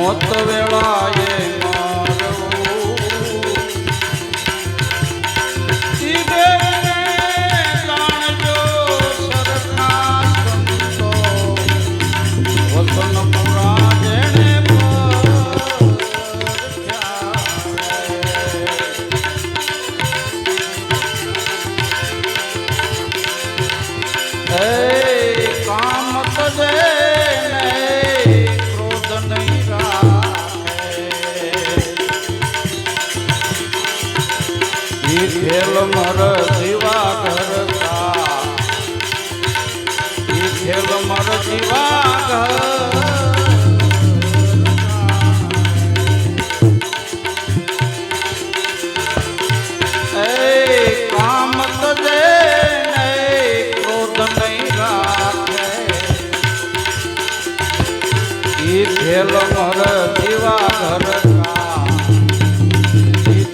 મોત વેળાએ ખેલ મર જીવા ઘર ખેલ મર જીવા ઘર કામ તજે ક્રોધ નહીં રાખે ખેલ મર જીવા ઘર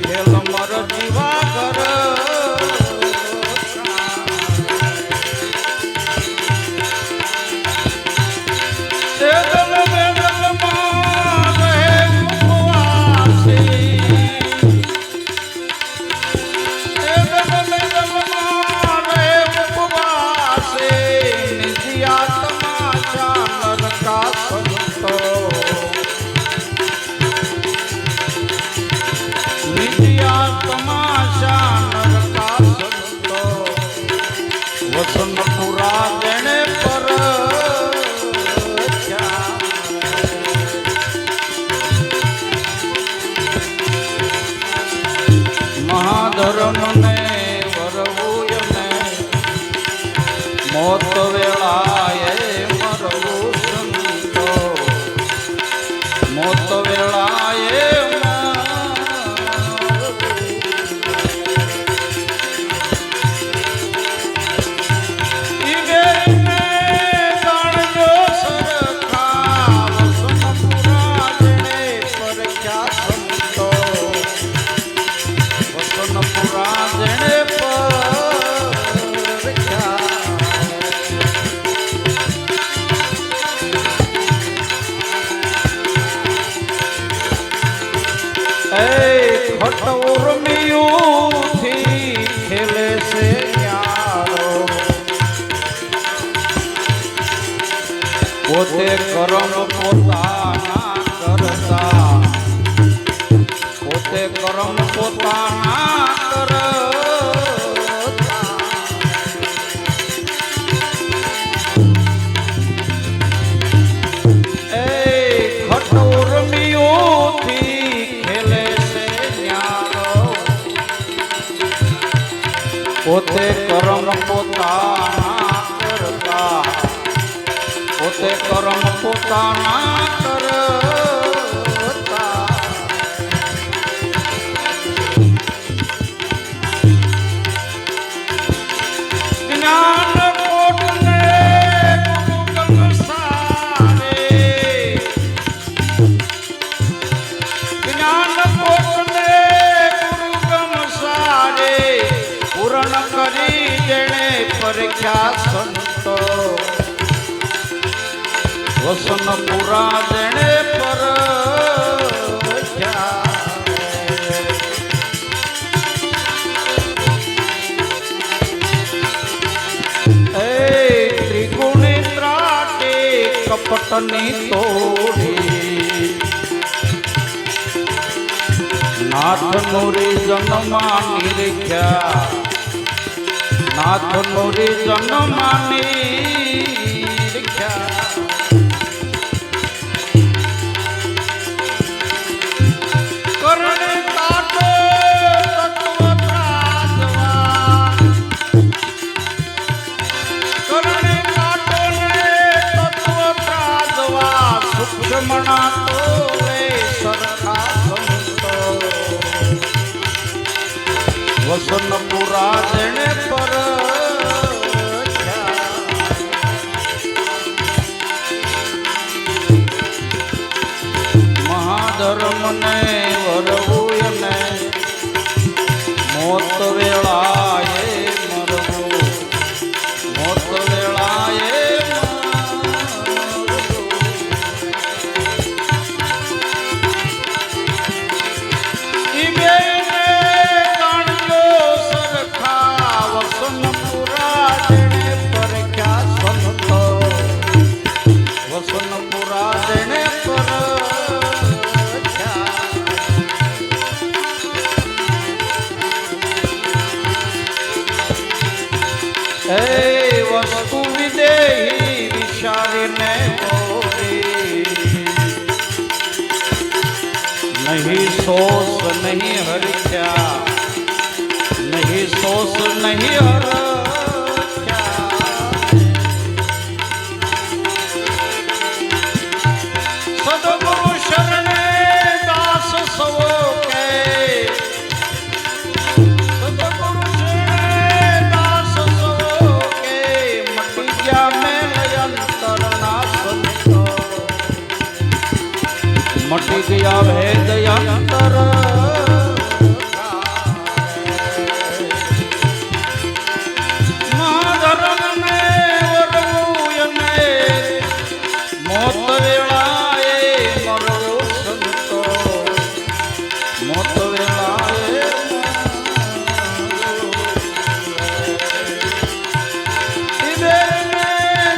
ખેલ મર જીવા ધર્મને વરવું ને મોત વેળાએ મરવું સંતો મોત વેળાએ ખટ ઉર્મિયુંથી ખેલે છે ન્યારો પોતે કરમ પોતાના કરતા પોતે કરમ પોતાના પોતે કરમ પોતાના કરતા પોતે કરમ પોતાના કરતા જ્ઞાન કોટને ગુરુ ગમસારે જ્ઞાન કોટને ગુરુ ગમસારે પૂર્ણ કરી જેણે પરીક્ષા સંતો વસન પૂરા જેણે પરીક્ષા ત્રિગુણી ત્રાટે કપટની તોડી નાથ નુરી જન્મા નિરીખ્યા નાથ નુરી જન્મા નિરીખ્યા કરણે કાટો તત્વ ત્રાસવા કરણે કાટો ને તત્વ ત્રાસવા સૂક્ષ્મણા તો રે સરખા વસન પૂરા જેણે પર મહાધર્મને વરવું ને મોત વેળાએ મરવું મોત વેળાએ વસનપુરા જેણે એ વસ્તુ વિદેહી વિચારીને બોલી નહીં સોસ નહીં હરખ્યા નહીં સોસ નહીં હરખ્યા સદગુરુ શરણે દાસ સવો કે સદગુરુ શરણે દાસ સવો કે મટી ગયા મેં અંતરના સંતો મટી ગયા ભેદ અંતર મોત વેળાએ મરવું સંતો મોત વેળાએ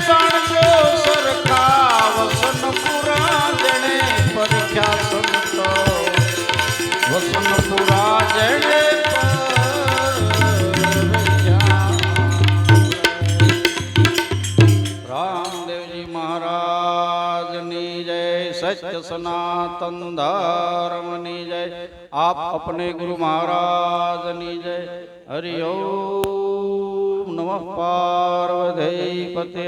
જાણજો સરખા વસનપુરા જેણે પરખ્યા સંતો વસનપુરા જેણે રામદેવજી મહારાજની જય સત્ય સનાતન ધર્મની જય આપ अपने गुरु महाराजની જય હરિ ઓમ નમઃ પાર્વતી પતે